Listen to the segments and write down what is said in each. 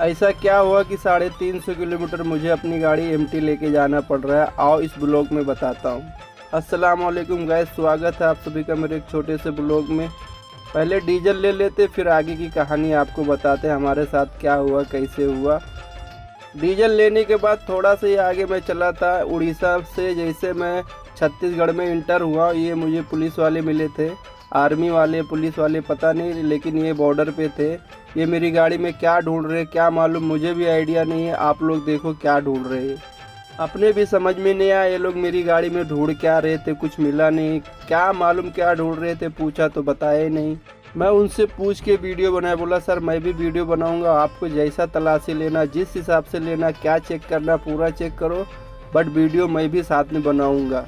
ऐसा क्या हुआ कि 350 किलोमीटर मुझे अपनी गाड़ी एमटी लेके जाना पड़ रहा है। आओ इस ब्लॉग में बताता हूँ। अस्सलाम वालेकुम गाइस, स्वागत है आप सभी का मेरे एक छोटे से ब्लॉग में। पहले डीजल ले लेते फिर आगे की कहानी आपको बताते हमारे साथ क्या हुआ कैसे हुआ। डीजल लेने के बाद थोड़ा सा ही आगे मैं चला था, उड़ीसा से जैसे मैं छत्तीसगढ़ में इंटर हुआ, ये मुझे पुलिस वाले मिले थे, आर्मी वाले पुलिस वाले पता नहीं, लेकिन ये बॉर्डर पे थे। ये मेरी गाड़ी में क्या ढूंढ रहे क्या मालूम, मुझे भी आइडिया नहीं है। आप लोग देखो क्या ढूंढ रहे हैं, अपने भी समझ में नहीं आया ये लोग मेरी गाड़ी में ढूंढ क्या रहे थे, कुछ मिला नहीं। क्या मालूम क्या ढूंढ रहे थे, पूछा तो बताया नहीं। मैं उनसे पूछ के वीडियो बनाया, बोला सर मैं भी वीडियो बनाऊंगा, आपको जैसा तलाशी लेना जिस हिसाब से लेना, क्या चेक करना पूरा चेक करो, बट वीडियो मैं भी साथ में बनाऊंगा।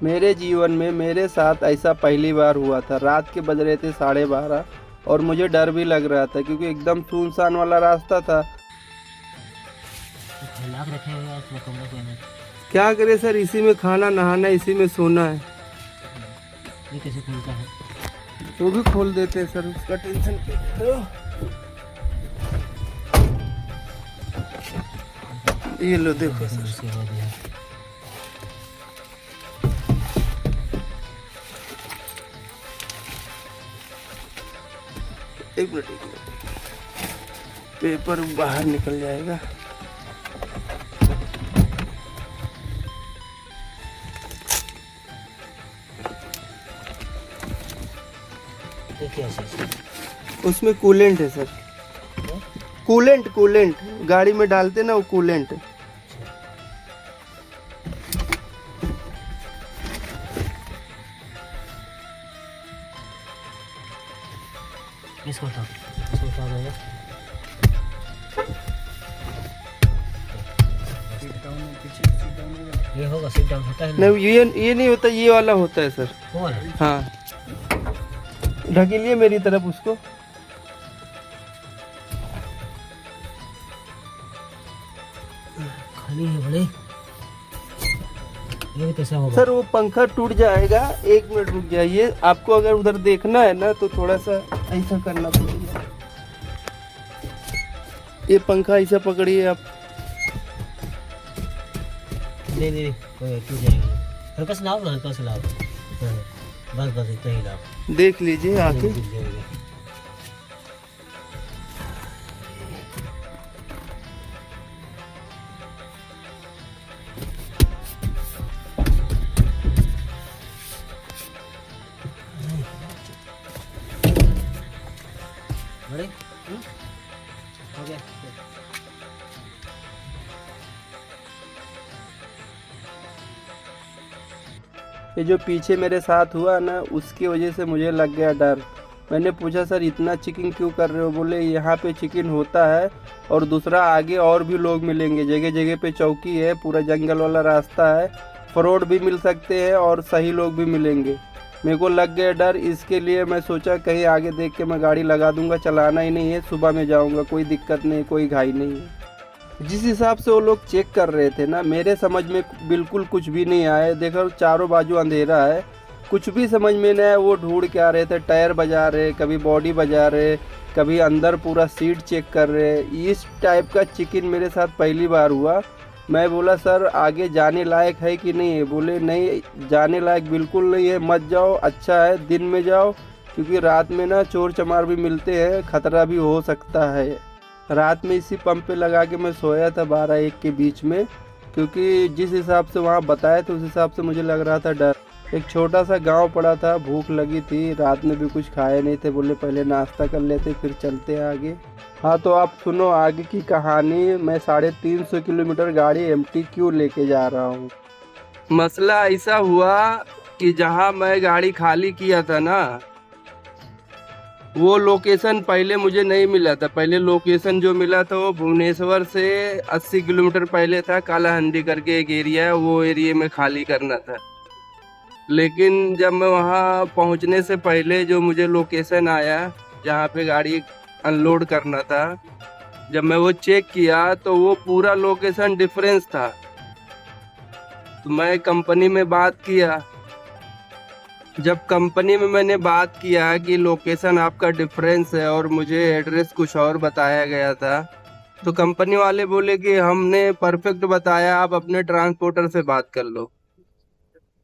मेरे जीवन में मेरे साथ ऐसा पहली बार हुआ था। रात के बज रहे थे 12:30 और मुझे डर भी लग रहा था क्योंकि एकदम सुनसान वाला रास्ता था। क्या करे सर, इसी में खाना नहाना, इसी में सोना है। ये कैसे खुलता है? वो भी खोल देते हैं सर, उसका टेंशन ये लो देखो सर। एक मिनट पेपर बाहर निकल जाएगा। उसमें कूलेंट है सर, कूलेंट गाड़ी में डालते ना वो कूलेंट। इसको उठा दो। ये होगा सीट डाउन होता है? नहीं ये नहीं होता, ये वाला होता है सर। वो वाला? हाँ, ढकेलिए मेरी तरफ उसको। खाली है बड़े। ये कैसा होगा सर? वो पंखा टूट जाएगा, 1 मिनट रुक जाइए। आपको अगर उधर देखना है ना तो थोड़ा सा ऐसा करना पड़ेगा। ये पंखा ऐसा पकड़िए आप। नहीं टूट जाएगा। हल्का से लाओ ना, हल्का से लाओ। बस इतना ही लाओ। देख लीजिए आके। बड़े हो गया। ये जो पीछे मेरे साथ हुआ ना, उसकी वजह से मुझे लग गया डर। मैंने पूछा सर इतना चेकिंग क्यों कर रहे हो? बोले यहाँ पे चेकिंग होता है और दूसरा आगे और भी लोग मिलेंगे, जगह जगह पे चौकी है, पूरा जंगल वाला रास्ता है, फ्रॉड भी मिल सकते हैं और सही लोग भी मिलेंगे। मेरे को लग गया डर, इसके लिए मैं सोचा कहीं आगे देख के मैं गाड़ी लगा दूंगा, चलाना ही नहीं है, सुबह में जाऊंगा, कोई दिक्कत नहीं, कोई घाई नहीं है। जिस हिसाब से वो लोग चेक कर रहे थे ना, मेरे समझ में बिल्कुल कुछ भी नहीं आया। देखो चारों बाजू अंधेरा है, कुछ भी समझ में नहीं आया वो ढूंढ क्या रहे थे। टायर बजा रहे, कभी बॉडी बजा रहे, कभी अंदर पूरा सीट चेक कर रहे। इस टाइप का चेकिंग मेरे साथ पहली बार हुआ। मैं बोला सर आगे जाने लायक है कि नहीं है? बोले नहीं जाने लायक बिल्कुल नहीं है, मत जाओ, अच्छा है दिन में जाओ, क्योंकि रात में ना चोर चमार भी मिलते हैं, खतरा भी हो सकता है। रात में इसी पंप पे लगा के मैं सोया था 12-1 के बीच में, क्योंकि जिस हिसाब से वहाँ बताया था उस हिसाब से मुझे लग रहा था डर। एक छोटा सा गांव पड़ा था, भूख लगी थी, रात में भी कुछ खाए नहीं थे, बोले पहले नाश्ता कर लेते फिर चलते आगे। हाँ तो आप सुनो आगे की कहानी। मैं 350 किलोमीटर गाड़ी एमटी क्यों लेके जा रहा हूँ। मसला ऐसा हुआ कि जहाँ मैं गाड़ी खाली किया था ना, वो लोकेशन पहले मुझे नहीं मिला था। पहले लोकेशन जो मिला था वो भुवनेश्वर से 80 किलोमीटर पहले था, कालाहंडी करके एक एरिया है, वो एरिया में खाली करना था। लेकिन जब मैं वहाँ पहुँचने से पहले जो मुझे लोकेशन आया जहाँ पे गाड़ी अनलोड करना था, जब मैं वो चेक किया तो वो पूरा लोकेशन डिफरेंस था। तो मैं कंपनी में बात किया, जब कंपनी में मैंने बात किया कि लोकेशन आपका डिफरेंस है और मुझे एड्रेस कुछ और बताया गया था, तो कंपनी वाले बोले कि हमने परफेक्ट बताया, आप अपने ट्रांसपोर्टर से बात कर लो।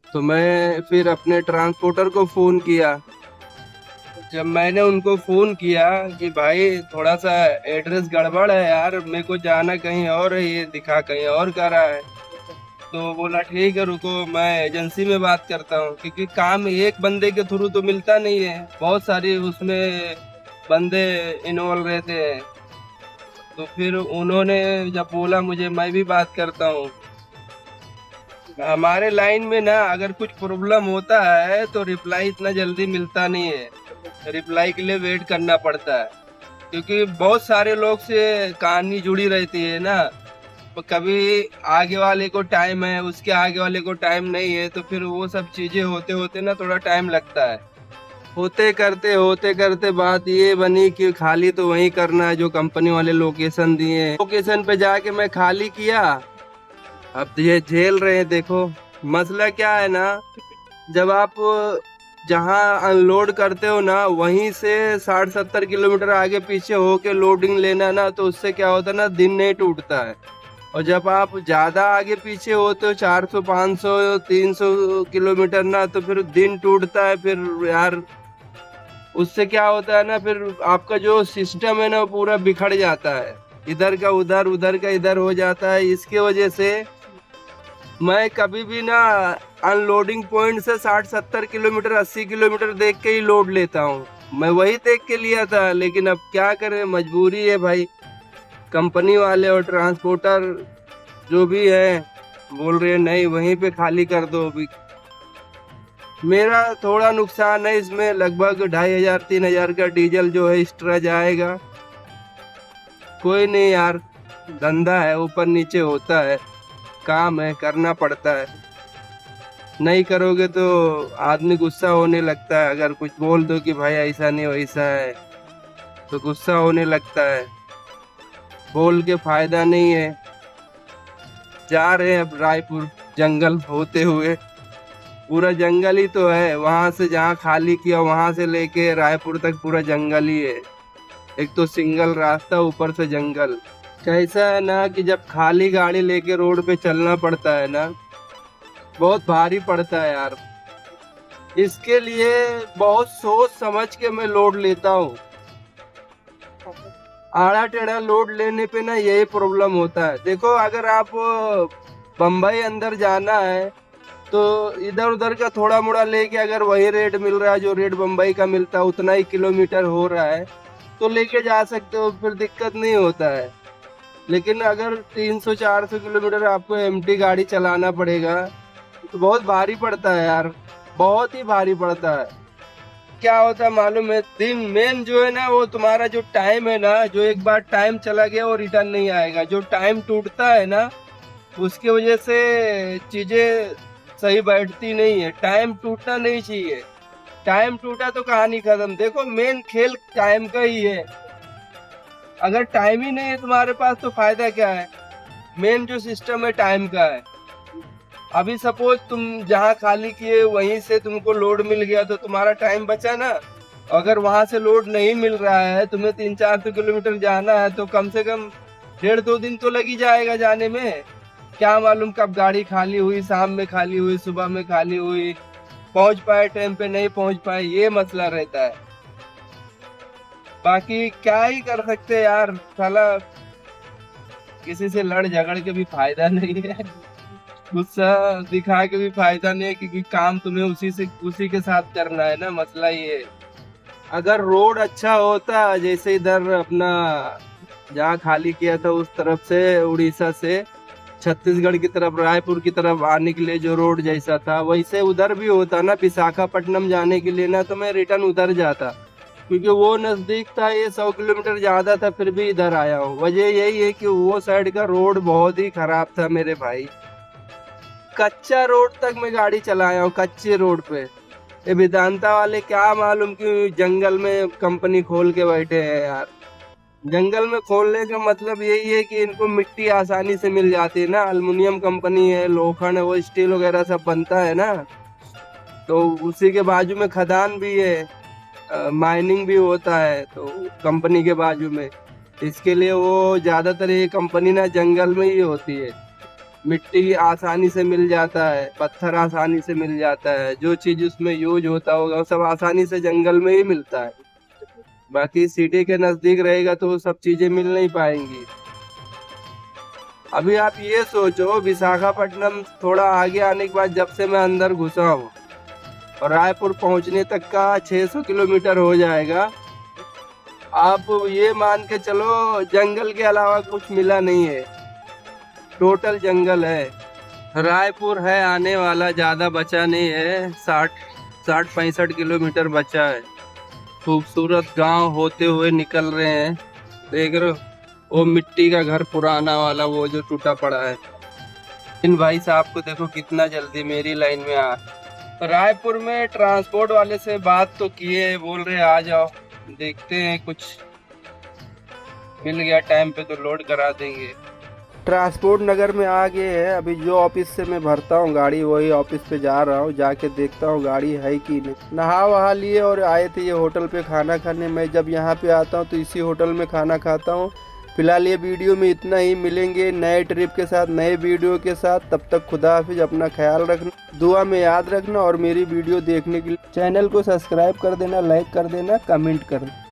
तो मैं फिर अपने ट्रांसपोर्टर को फ़ोन किया। जब मैंने उनको फ़ोन किया कि भाई थोड़ा सा एड्रेस गड़बड़ है यार, मेरे को जाना कहीं और है, ये दिखा कहीं और कर रहा है। तो बोला ठीक है रुको, मैं एजेंसी में बात करता हूँ, क्योंकि काम एक बंदे के थ्रू तो मिलता नहीं है, बहुत सारी उसमें बंदे इन्वॉल्व रहते हैं। तो फिर उन्होंने जब बोला मुझे, मैं भी बात करता हूँ। हमारे लाइन में ना अगर कुछ प्रॉब्लम होता है तो रिप्लाई इतना जल्दी मिलता नहीं है, रिप्लाई के लिए वेट करना पड़ता है, क्योंकि बहुत सारे लोग से कहानी जुड़ी रहती है ना। तो कभी आगे वाले को टाइम है, उसके आगे वाले को टाइम नहीं है, तो फिर वो सब चीजें होते होते ना थोड़ा टाइम लगता है। होते करते बात ये बनी कि खाली तो वहीं करना है जो कंपनी वाले लोकेशन दिए हैं। लोकेशन पे जाके मैं खाली किया। अब ये झेल रहे हैं। देखो मसला क्या है ना, जब आप जहाँ अनलोड करते हो ना, वहीं से 60-70 किलोमीटर आगे पीछे होके लोडिंग लेना ना, तो उससे क्या होता है ना, दिन नहीं टूटता है। और जब आप ज़्यादा आगे पीछे होते हो 400, 500, 300 किलोमीटर ना, तो फिर दिन टूटता है। फिर यार उससे क्या होता है ना, फिर आपका जो सिस्टम है ना वो पूरा बिखर जाता है, इधर का उधर, उधर का इधर हो जाता है। इसके वजह से मैं कभी भी ना अनलोडिंग पॉइंट से 60-70 किलोमीटर, 80 किलोमीटर देख के ही लोड लेता हूँ। मैं वही देख के लिया था, लेकिन अब क्या करें, मजबूरी है भाई। कंपनी वाले और ट्रांसपोर्टर जो भी है बोल रहे हैं नहीं, वहीं पे खाली कर दो अभी। मेरा थोड़ा नुकसान है इसमें, लगभग 2500-3000 का डीजल जो है एक्स्ट्रा जाएगा। कोई नहीं यार, धंधा है, ऊपर नीचे होता है, काम है, करना पड़ता है। नहीं करोगे तो आदमी गुस्सा होने लगता है। अगर कुछ बोल दो कि भाई ऐसा नहीं वैसा है, तो गुस्सा होने लगता है। बोल के फायदा नहीं है। जा रहे हैं अब रायपुर, जंगल होते हुए। पूरा जंगल ही तो है, वहां से जहाँ खाली किया वहां से लेके रायपुर तक पूरा जंगल ही है। एक तो सिंगल रास्ता, ऊपर से जंगल। कैसा है ना कि जब खाली गाड़ी लेके रोड पे चलना पड़ता है ना, बहुत भारी पड़ता है यार। इसके लिए बहुत सोच समझ के मैं लोड लेता हूँ। आड़ा टेढ़ा लोड लेने पे ना यही प्रॉब्लम होता है। देखो अगर आप बम्बई अंदर जाना है तो इधर उधर का थोड़ा मोड़ा लेके, अगर वही रेट मिल रहा है जो रेट बम्बई का मिलता है, उतना ही किलोमीटर हो रहा है, तो लेके जा सकते हो, फिर दिक्कत नहीं होता है। लेकिन अगर 300-400 किलोमीटर आपको एम्प्टी गाड़ी चलाना पड़ेगा तो बहुत भारी पड़ता है यार, बहुत ही भारी पड़ता है। क्या होता है मालूम है, दिन मेन जो है ना, वो तुम्हारा जो टाइम है ना, जो एक बार टाइम चला गया वो रिटर्न नहीं आएगा। जो टाइम टूटता है ना, उसकी वजह से चीजें सही बैठती नहीं है। टाइम टूटना नहीं चाहिए, टाइम टूटा तो कहानी खत्म। देखो मेन खेल टाइम का ही है। अगर टाइम ही नहीं है तुम्हारे पास तो फायदा क्या है। मेन जो सिस्टम है टाइम का है। अभी सपोज तुम जहाँ खाली किए वहीं से तुमको लोड मिल गया तो तुम्हारा टाइम बचा ना। अगर वहां से लोड नहीं मिल रहा है, तुम्हें 300-400 किलोमीटर जाना है, तो कम से कम 1.5-2 दिन तो लग ही जाएगा जाने में। क्या मालूम कब गाड़ी खाली हुई, शाम में खाली हुई, सुबह में खाली हुई, पहुंच पाए टाइम पे नहीं पहुंच पाए, ये मसला रहता है। बाकी क्या ही कर सकते यार, साला किसी से लड़ झगड़ के भी फायदा नहीं है, गुस्सा दिखा के भी फायदा नहीं है, क्योंकि काम तुम्हें उसी के साथ करना है ना। मसला ये है, अगर रोड अच्छा होता, जैसे इधर अपना जहाँ खाली किया था उस तरफ से, उड़ीसा से छत्तीसगढ़ की तरफ, रायपुर की तरफ आने के लिए जो रोड जैसा था, वैसे उधर भी होता ना, विशाखापट्टनम जाने के लिए ना, तो मैं रिटर्न उधर जाता, क्योंकि वो नजदीक था। ये 100 किलोमीटर ज्यादा था, फिर भी इधर आया हूँ। वजह यही है कि वो साइड का रोड बहुत ही खराब था मेरे भाई। कच्चा रोड तक मैं गाड़ी चलाया हूँ, कच्चे रोड पे। ये वेदांता वाले क्या मालूम क्यों जंगल में कंपनी खोल के बैठे हैं यार। जंगल में खोलने का मतलब यही है कि इनको मिट्टी आसानी से मिल जाती है ना। अल्मुनियम कंपनी है, लोखंड है, वो स्टील वगैरह सब बनता है ना, तो उसी के बाजू में खदान भी है, माइनिंग भी होता है, तो कंपनी के बाजू में इसके लिए वो ज़्यादातर ये कंपनी ना जंगल में ही होती है। मिट्टी आसानी से मिल जाता है, पत्थर आसानी से मिल जाता है, जो चीज़ उसमें यूज होता होगा वो सब आसानी से जंगल में ही मिलता है। बाकी सिटी के नज़दीक रहेगा तो वो सब चीज़ें मिल नहीं पाएंगी। अभी आप ये सोचो, विशाखापट्टनम थोड़ा आगे आने के बाद जब से मैं अंदर घुसा हूँ और रायपुर पहुँचने तक का 600 किलोमीटर हो जाएगा। आप ये मान के चलो जंगल के अलावा कुछ मिला नहीं है, टोटल जंगल है। रायपुर है आने वाला, ज़्यादा बचा नहीं है, 60-65 किलोमीटर बचा है। खूबसूरत गांव होते हुए निकल रहे हैं। देख रहे हो वो मिट्टी का घर पुराना वाला, वो जो टूटा पड़ा है। इन भाई साहब को देखो कितना जल्दी मेरी लाइन में आ। रायपुर में ट्रांसपोर्ट वाले से बात तो किए, बोल रहे आ जाओ, देखते हैं कुछ मिल गया टाइम पे तो लोड करा देंगे। ट्रांसपोर्ट नगर में आ गए हैं। अभी जो ऑफिस से मैं भरता हूँ गाड़ी, वही ऑफिस पे जा रहा हूँ। जाके देखता हूँ गाड़ी है कि नहीं। नहा वहा लिए और आए थे ये होटल पे खाना खाने। मैं जब यहाँ पे आता हूँ तो इसी होटल में खाना खाता हूँ। फिलहाल ये वीडियो में इतना ही। मिलेंगे नए ट्रिप के साथ, नए वीडियो के साथ। तब तक खुदा हाफिज, अपना ख्याल रखना, दुआ में याद रखना और मेरी वीडियो देखने के लिए चैनल को सब्सक्राइब कर देना, लाइक कर देना, कमेंट करना।